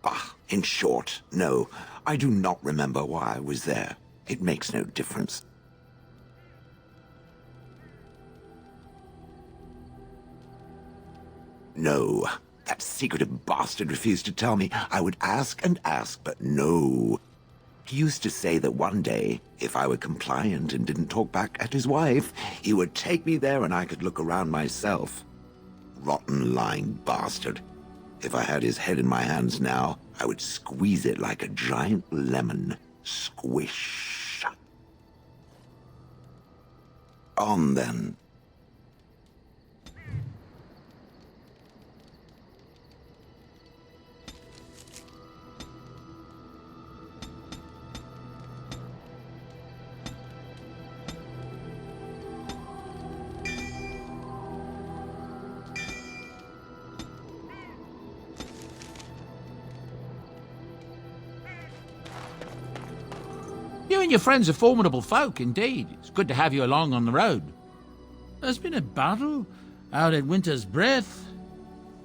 Bah, in short, no, I do not remember why I was there. It makes no difference. No, that secretive bastard refused to tell me. I would ask and ask, but no. He used to say that one day, if I were compliant and didn't talk back at his wife, he would take me there and I could look around myself. rotten, lying bastard. If I had his head in my hands now, I would squeeze it like a giant lemon. Squish. On then. You and your friends are formidable folk, indeed. It's good to have you along on the road. There's been a battle out at Winter's Breath.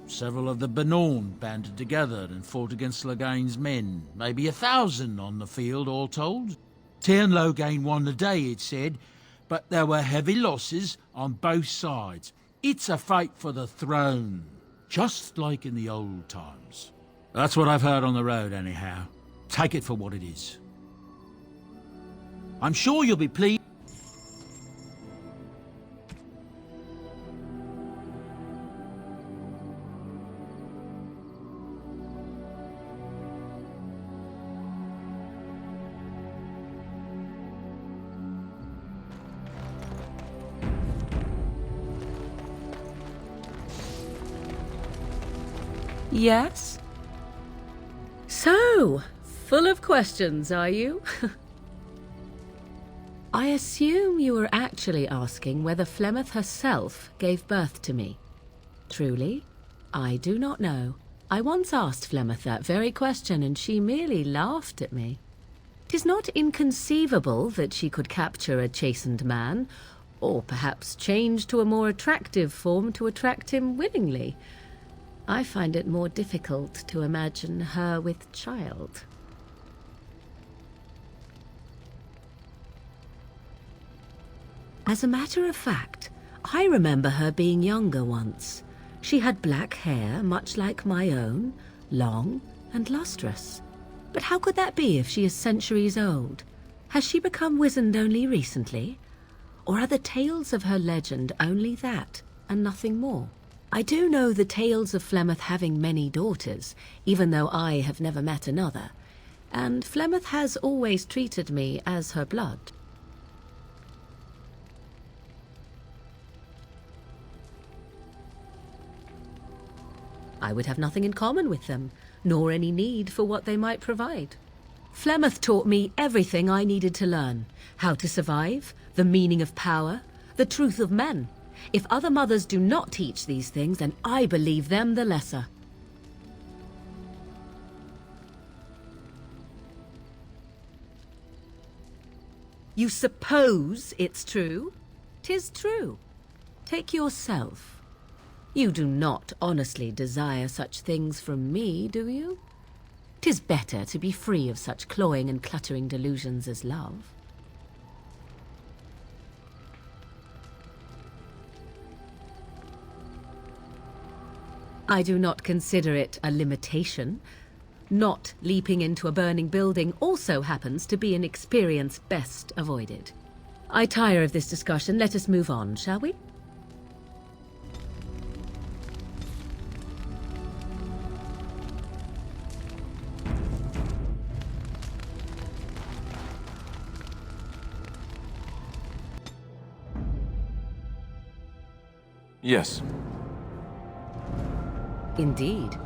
Several of the Benorn banded together and fought against Loghain's men. Maybe 1,000 on the field, all told. Tyrn Loghain won the day, it said, but there were heavy losses on both sides. It's a fight for the throne, just like in the old times. That's what I've heard on the road, anyhow. Take it for what it is. I'm sure you'll be pleased. Yes? So, full of questions, are you? I assume you were actually asking whether Flemeth herself gave birth to me. Truly, I do not know. I once asked Flemeth that very question, and she merely laughed at me. 'Tis not inconceivable that she could capture a chastened man, or perhaps change to a more attractive form to attract him willingly. I find it more difficult to imagine her with child. As a matter of fact, I remember her being younger once. She had black hair, much like my own, long and lustrous. But how could that be if she is centuries old? Has she become wizened only recently? Or are the tales of her legend only that, and nothing more? I do know the tales of Flemeth having many daughters, even though I have never met another, and Flemeth has always treated me as her blood. I would have nothing in common with them, nor any need for what they might provide. Flemeth taught me everything I needed to learn: how to survive, the meaning of power, the truth of men. If other mothers do not teach these things, then I believe them the lesser. You suppose it's true? 'Tis true. Take yourself. You do not honestly desire such things from me, do you? 'Tis better to be free of such cloying and cluttering delusions as love. I do not consider it a limitation. Not leaping into a burning building also happens to be an experience best avoided. I tire of this discussion. Let us move on, shall we? Yes. Indeed.